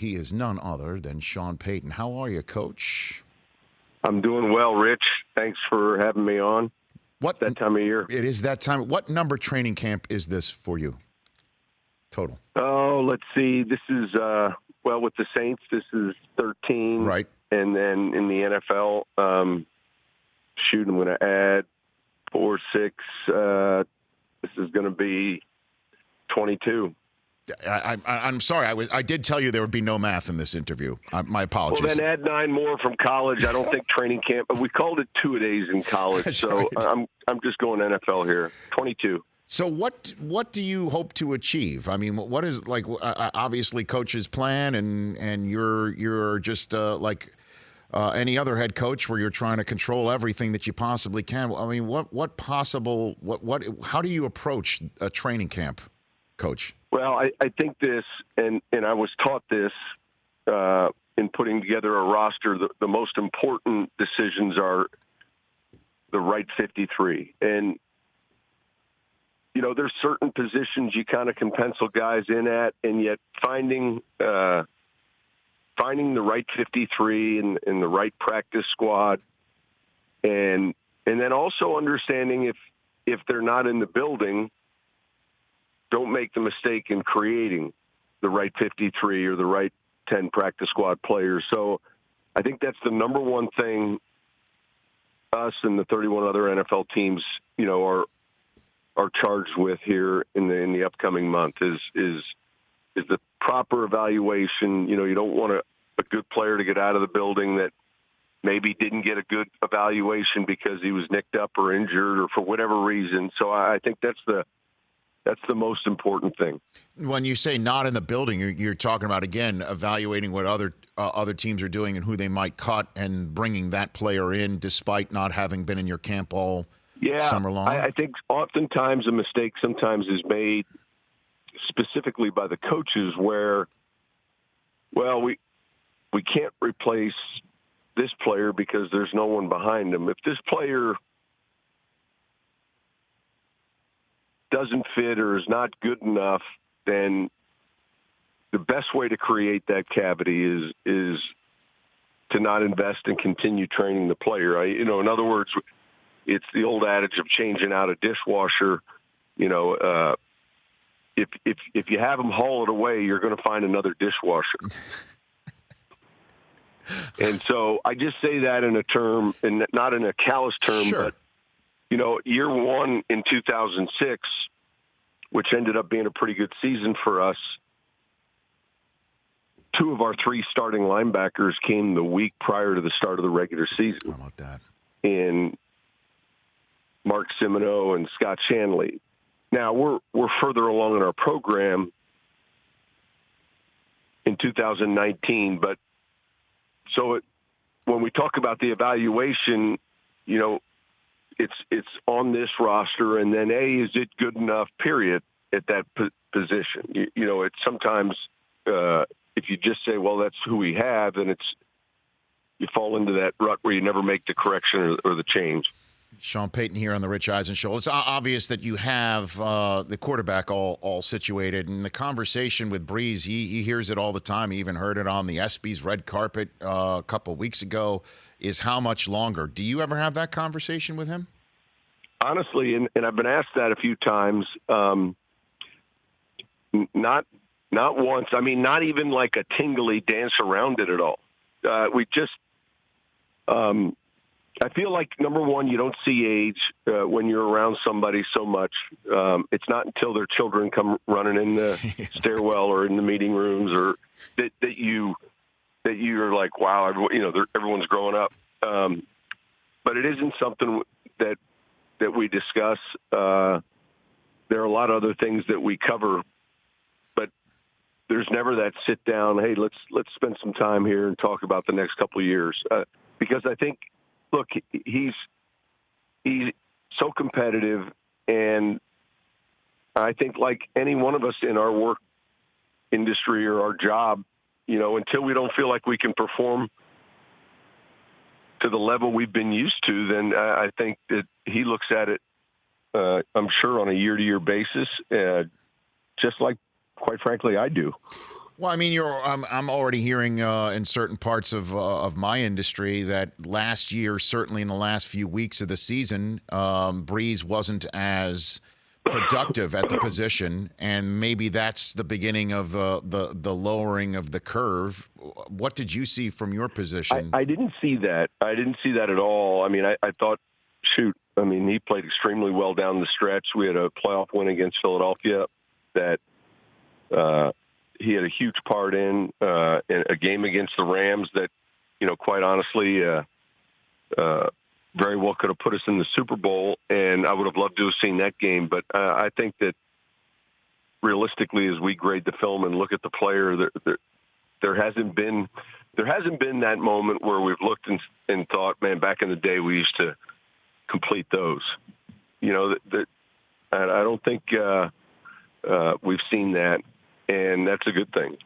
He is none other than Sean Payton. How are you, Coach? I'm doing well, Rich. Thanks for having me on. What that time of year? It is that time. What number training camp is this for you? Total. Oh, let's see. This is with the Saints, this is 13. Right. And then in the NFL, I'm going to add 4, 6. This is going to be 22. I'm sorry. I did tell you there would be no math in this interview. My apologies. Well, then add 9 more from college. I don't think training camp, but we called it 2-a-days in college. That's so right. I'm just going NFL here. 22. So what do you hope to achieve? I mean, what is like obviously coach's plan, and you're just like any other head coach where you're trying to control everything that you possibly can. I mean, how do you approach a training camp, Coach? Well, I think this, and I was taught this in putting together a roster. The most important decisions are the right 53, and there's certain positions you kind of can pencil guys in at, and yet finding the right 53 and the right practice squad, and then also understanding if they're not in the building, don't make the mistake in creating the right 53 or the right 10 practice squad players. So I think that's the number one thing us and the 31 other NFL teams, are charged with here in the upcoming month is the proper evaluation. You don't want a good player to get out of the building that maybe didn't get a good evaluation because he was nicked up or injured or for whatever reason. So I think that's the most important thing. When you say not in the building, you're talking about, again, evaluating what other teams are doing and who they might cut and bringing that player in despite not having been in your camp all summer long? I think oftentimes a mistake sometimes is made specifically by the coaches where, well, we can't replace this player because there's no one behind him. If this player doesn't fit or is not good enough, then the best way to create that cavity is to not invest and continue training the player. In other words, it's the old adage of changing out a dishwasher. If you have them haul it away, you're going to find another dishwasher. And so I just say that in a term, and not in a callous term, sure. But year one in 2006, which ended up being a pretty good season for us, 2 of our 3 starting linebackers came the week prior to the start of the regular season. How about that? And Mark Simino and Scott Shanley. Now we're further along in our program in 2019, but when we talk about the evaluation, it's on this roster, and then is it good enough? Period. At that position, it's sometimes if you just say, well, that's who we have, and you fall into that rut where you never make the correction or the change. Sean Payton here on the Rich Eisen Show. It's obvious that you have the quarterback all situated, and the conversation with Brees, he hears it all the time. He even heard it on the ESPYs red carpet a couple of weeks ago, is how much longer? Do you ever have that conversation with him? Honestly, and I've been asked that a few times, not once. I mean, not even like a tingly dance around it at all. We just I feel like, number one, you don't see age when you're around somebody so much. It's not until their children come running in the stairwell or in the meeting rooms or that you're like, wow, everyone's growing up. But it isn't something that we discuss. There are a lot of other things that we cover, but there's never that sit down. Hey, let's spend some time here and talk about the next couple of years, because I think. Look, he's so competitive, and I think like any one of us in our work industry or our job, until we don't feel like we can perform to the level we've been used to, then I think that he looks at it, I'm sure, on a year-to-year basis, just like, quite frankly, I do. Well, I mean, I'm already hearing in certain parts of my industry that last year, certainly in the last few weeks of the season, Brees wasn't as productive at the position, and maybe that's the beginning of the lowering of the curve. What did you see from your position? I didn't see that. I didn't see that at all. I mean, I thought, shoot, I mean, he played extremely well down the stretch. We had a playoff win against Philadelphia that he had a huge part in a game against the Rams that, quite honestly, very well could have put us in the Super Bowl, and I would have loved to have seen that game. But I think that realistically, as we grade the film and look at the player, there hasn't been that moment where we've looked and thought, man, back in the day we used to complete those. I don't think we've seen that, and that's a good thing.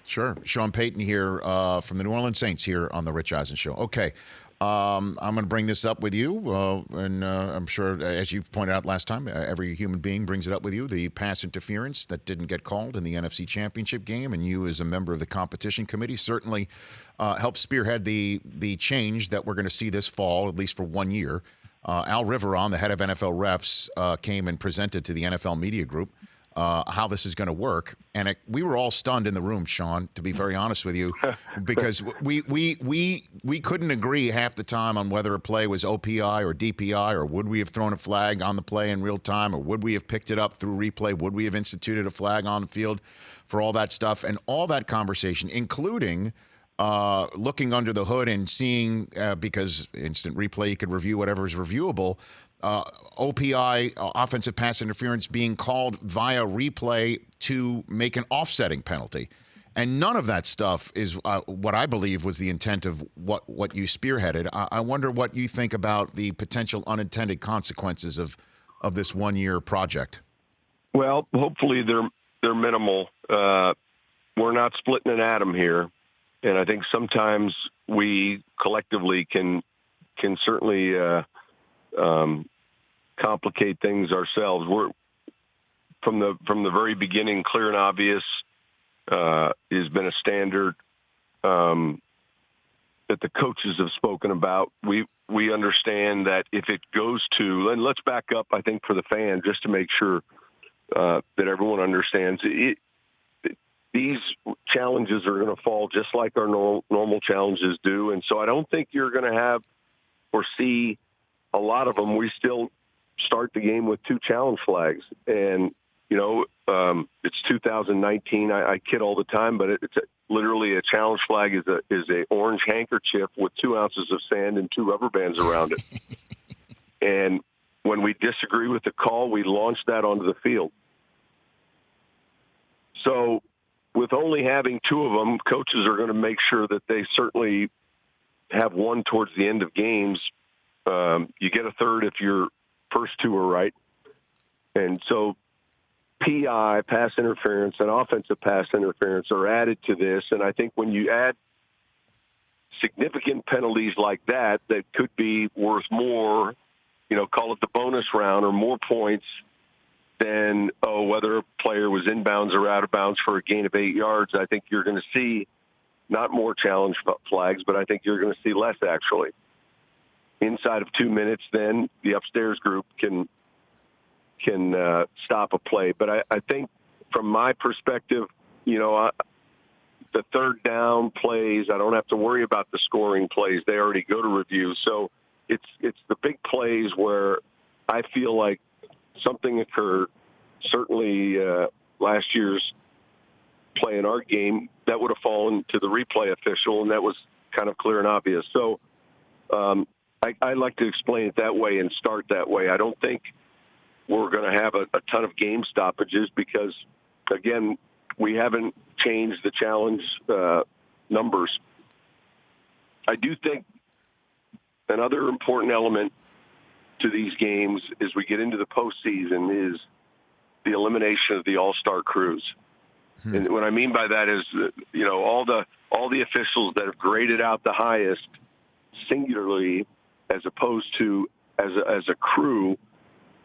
Sure. Sean Payton here from the New Orleans Saints here on the Rich Eisen Show. Okay. I'm going to bring this up with you, and I'm sure, as you pointed out last time, every human being brings it up with you, the pass interference that didn't get called in the NFC Championship game, and you as a member of the competition committee certainly helped spearhead the change that we're going to see this fall, at least for 1 year. Al Riveron, the head of NFL refs, came and presented to the NFL media group how this is going to work. And we were all stunned in the room, Sean, to be very honest with you, because we couldn't agree half the time on whether a play was OPI or DPI, or would we have thrown a flag on the play in real time, or would we have picked it up through replay? Would we have instituted a flag on the field for all that stuff? And all that conversation, including looking under the hood and seeing, because instant replay, you could review whatever is reviewable, OPI, offensive pass interference, being called via replay to make an offsetting penalty. And none of that stuff is what I believe was the intent of what you spearheaded. I wonder what you think about the potential unintended consequences of this 1 year project. Well, hopefully they're minimal. We're not splitting an atom here, and I think sometimes we collectively can certainly complicate things ourselves. We're from the very beginning, clear and obvious has been a standard that the coaches have spoken about. We understand that if it goes to, and let's back up, I think, for the fan, just to make sure that everyone understands it. These challenges are going to fall just like our normal challenges do, and so I don't think you're going to have or see a lot of them. We still start the game with 2 challenge flags, and it's 2019. I kid all the time, but it's literally a challenge flag is a orange handkerchief with 2 ounces of sand and 2 rubber bands around it. And when we disagree with the call, we launch that onto the field. So with only having 2 of them, coaches are going to make sure that they certainly have one towards the end of games. You get a third if your first 2 are right. And so PI, pass interference, and offensive pass interference are added to this. And I think when you add significant penalties like that could be worth more, call it the bonus round or more points than, whether a player was inbounds or out of bounds for a gain of 8 yards, I think you're going to see not more challenge flags, but I think you're going to see less actually. Inside of 2 minutes, then the upstairs group can stop a play. But I think from my perspective, the third down plays, I don't have to worry about the scoring plays. They already go to review. So it's the big plays where I feel like something occurred, certainly last year's play in our game, that would have fallen to the replay official, and that was kind of clear and obvious. So I like to explain it that way and start that way. I don't think we're going to have a ton of game stoppages because, again, we haven't changed the challenge numbers. I do think another important element to these games as we get into the postseason is the elimination of the all-star crews. And what I mean by that is, all the officials that have graded out the highest singularly as opposed to as a crew,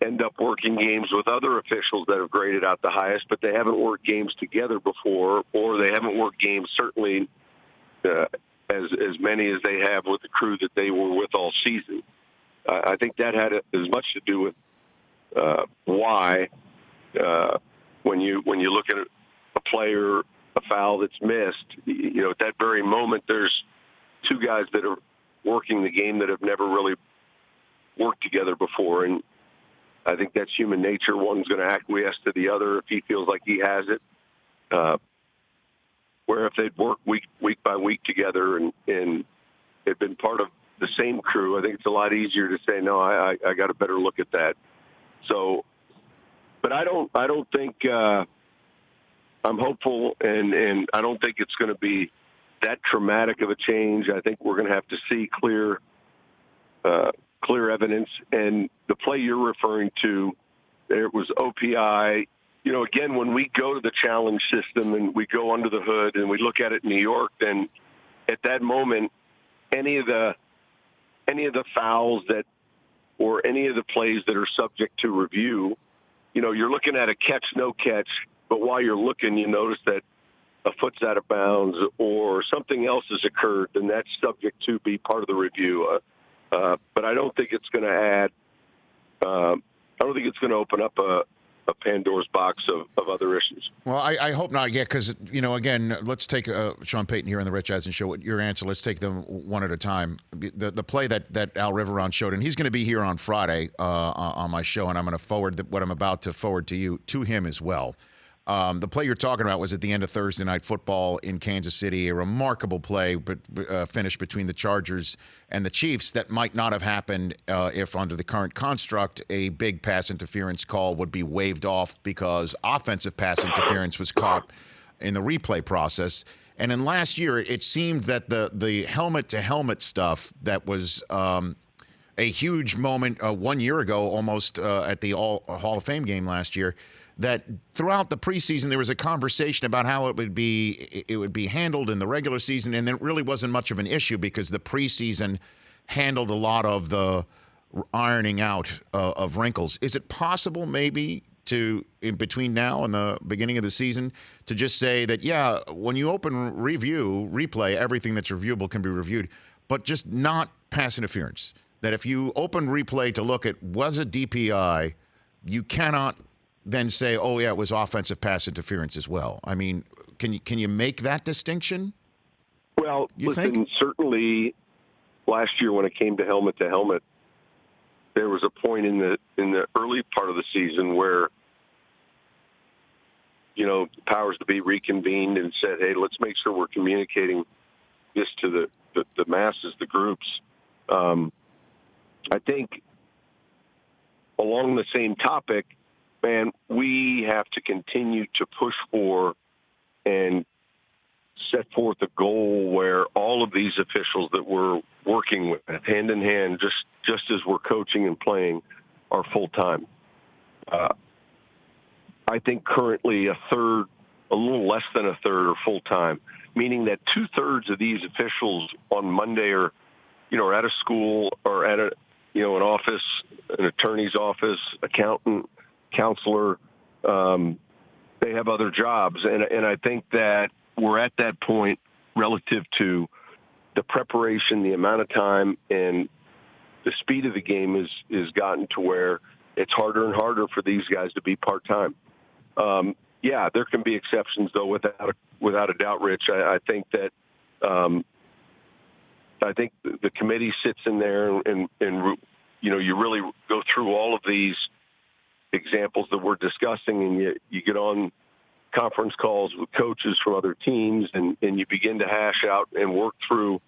end up working games with other officials that have graded out the highest, but they haven't worked games together before, or they haven't worked games certainly as many as they have with the crew that they were with all season. I think that had as much to do with why when you look at a player, a foul that's missed, at that very moment, there's two guys that are working the game that have never really worked together before. And I think that's human nature. One's going to acquiesce to the other if he feels like he has it. Where if they'd worked week by week together and they've been part of the same crew, I think it's a lot easier to say, no, I got a better look at that. So, but I don't think I'm hopeful, and I don't think it's going to be that traumatic of a change. I think we're going to have to see clear evidence. And the play you're referring to, there was OPI. Again, when we go to the challenge system and we go under the hood and we look at it in New York, then at that moment, any of the fouls that or any of the plays that are subject to review, you're looking at a catch, no catch, but while you're looking, you notice that a foot's out of bounds or something else has occurred, then that's subject to be part of the review. But I don't think it's going to add. I don't think it's going to open up a Pandora's box of other issues. Well, I hope not, yeah, because, again, let's take Sean Payton here on the Rich Eisen Show. Your answer, let's take them one at a time. The play that Al Riveron showed, and he's going to be here on Friday on my show, and I'm going to forward what I'm about to forward to you, to him as well. The play you're talking about was at the end of Thursday Night Football in Kansas City, a remarkable play finish between the Chargers and the Chiefs that might not have happened if, under the current construct, a big pass interference call would be waved off because offensive pass interference was caught in the replay process. And in last year, it seemed that the helmet-to-helmet stuff that was a huge moment 1 year ago almost at the Hall of Fame game last year, that throughout the preseason there was a conversation about how it would be handled in the regular season, and it really wasn't much of an issue because the preseason handled a lot of the ironing out of wrinkles. Is it possible maybe to, in between now and the beginning of the season, to just say that, yeah, when you open replay, everything that's reviewable can be reviewed, but just not pass interference? That if you open replay to look at was a DPI, you cannot then say, oh, yeah, it was offensive pass interference as well. I mean, can you make that distinction? Well, listen, certainly last year when it came to helmet, there was a point in the early part of the season where, powers to be reconvened and said, hey, let's make sure we're communicating this to the masses, the groups. I think along the same topic, man, we have to continue to push for and set forth a goal where all of these officials that we're working with, hand in hand, just as we're coaching and playing, are full-time. I think currently a little less than a third are full-time, meaning that 2/3 of these officials on Monday are at a school or at an office, an attorney's office, accountant, counselor. They have other jobs. And I think that we're at that point relative to the preparation, the amount of time, and the speed of the game is gotten to where it's harder and harder for these guys to be part-time. Yeah, there can be exceptions, though, without a doubt, Rich. I think that the committee sits in there and you really go through all of these examples that we're discussing, and you get on conference calls with coaches from other teams, and you begin to hash out and work through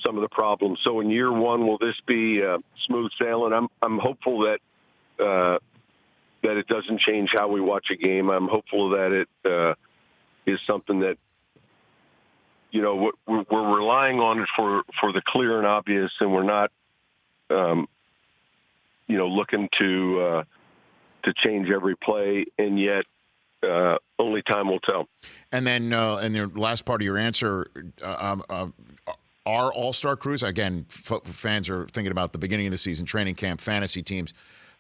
some of the problems. So in year one, will this be smooth sailing? I'm hopeful that it doesn't change how we watch a game. I'm hopeful that it is something that we're relying on it for the clear and obvious, and we're not looking to change every play, and yet only time will tell. And then in the last part of your answer, are all-star crews, again, fans are thinking about the beginning of the season, training camp, fantasy teams,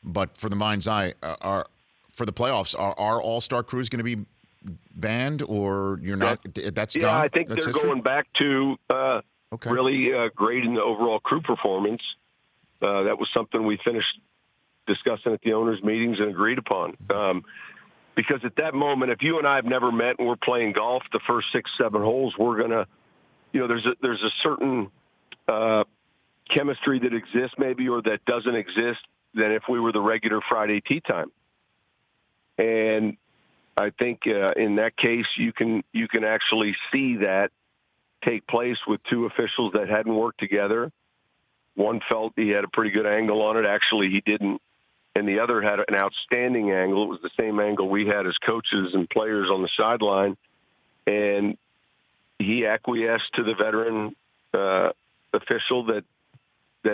But for the mind's eye, for the playoffs, are all-star crews going to be banned, or you're not? That's yeah. gone? I think That's they're history? going back to really grading the overall crew performance. That was something we finished discussing at the owners' meetings and agreed upon. Because at that moment, if you and I have never met and we're playing golf, the first 6-7 holes, we're gonna, there's a certain chemistry that exists maybe, or that doesn't exist than if we were the regular Friday tee time. And I think in that case, you can actually see that take place with two officials that hadn't worked together. One felt he had a pretty good angle on it. Actually, he didn't. And the other had an outstanding angle. It was the same angle we had as coaches and players on the sideline. And he acquiesced to the veteran official that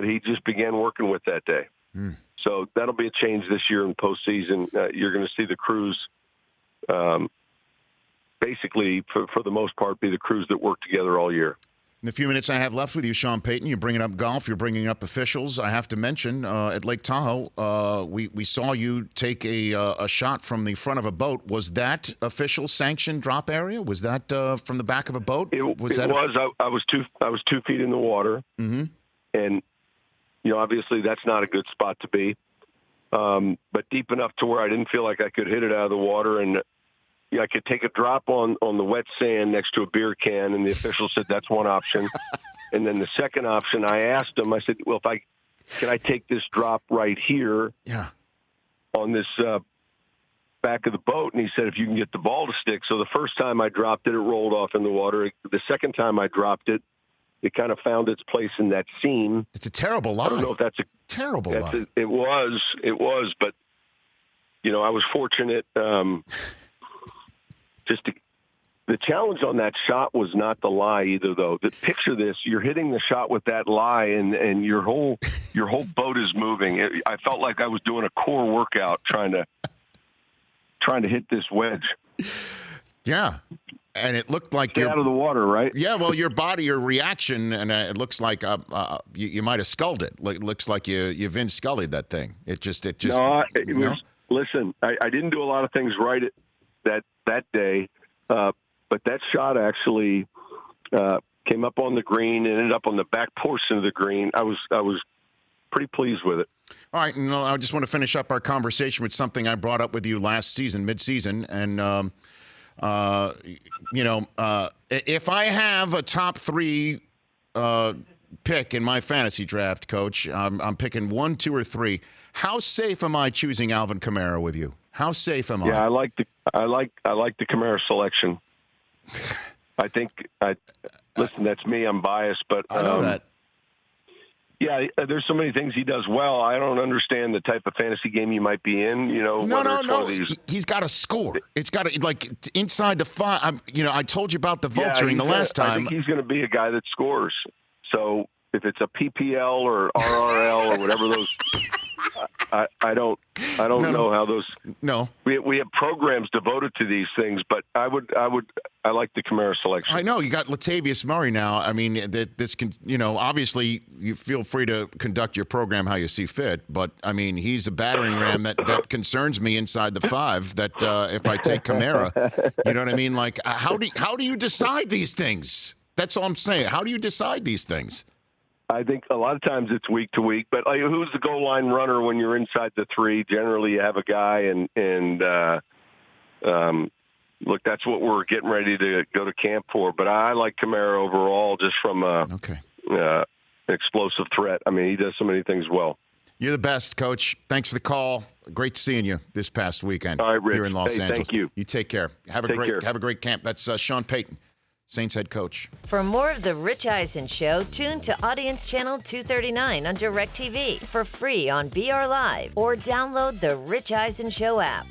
he just began working with that day. So that'll be a change this year in postseason. You're going to see the crews basically, for the most part, be the crews that work together all year. In the few minutes I have left with you, Sean Payton, you're bringing up golf, you're bringing up officials. I have to mention, at Lake Tahoe, we saw you take a shot from the front of a boat. Was that official sanctioned drop area? Was that from the back of a boat? I was 2 feet in the water, and obviously that's not a good spot to be, but deep enough to where I didn't feel like I could hit it out of the water, and I could take a drop on the wet sand next to a beer can, and the official said that's one option. And then the second option, I asked him, I said, well, can I take this drop right here on this back of the boat? And he said, if you can get the ball to stick. So the first time I dropped it, it rolled off in the water. The second time I dropped it, it kind of found its place in that seam. It's a terrible lie. I don't know if that's a terrible lie. It was, but I was fortunate. The challenge on that shot was not the lie either, though. Picture this: you're hitting the shot with that lie, and your whole boat is moving. I felt like I was doing a core workout trying to hit this wedge. Yeah, and it looked like you're out of the water, right? Yeah, well, your reaction, and it looks like you might have sculled it. It looks like you Vin Scully'd that thing. It just. No, it was. Listen, I didn't do a lot of things right that day, but that shot actually came up on the green and ended up on the back portion of the green. I was pretty pleased with it. All right, and I just want to finish up our conversation with something I brought up with you last season, mid-season, and if I have a top 3 pick in my fantasy draft, Coach, I'm picking 1, 2, or 3. How safe am I choosing Alvin Kamara with you? How safe am I? Yeah, I like the Kamara selection. Listen, that's me. I'm biased, but I know that. Yeah, there's so many things he does well. I don't understand the type of fantasy game you might be in. No. He's got to score. It's got to inside the 5. I told you about the vulturing the last time. I think he's going to be a guy that scores. So if it's a PPL or RRL or whatever those. I don't know how those. No, we have programs devoted to these things, but I like the Kamara selection. I know you got Latavius Murray now. I mean, this can obviously you feel free to conduct your program how you see fit, but I mean he's a battering ram that concerns me inside the 5. That if I take Kamara, you know what I mean? Like how do you decide these things? That's all I'm saying. How do you decide these things? I think a lot of times it's week to week, but who's the goal line runner when you're inside the 3? Generally, you have a guy, and look, that's what we're getting ready to go to camp for. But I like Kamara overall, just from an explosive threat. I mean, he does so many things well. You're the best, Coach. Thanks for the call. Great seeing you this past weekend All right, Rich. here in Los Angeles. Thank you. You take care. Have a great camp. That's Sean Payton, Saints head coach. For more of The Rich Eisen Show, tune to Audience Channel 239 on DirecTV for free on BR Live or download the Rich Eisen Show app.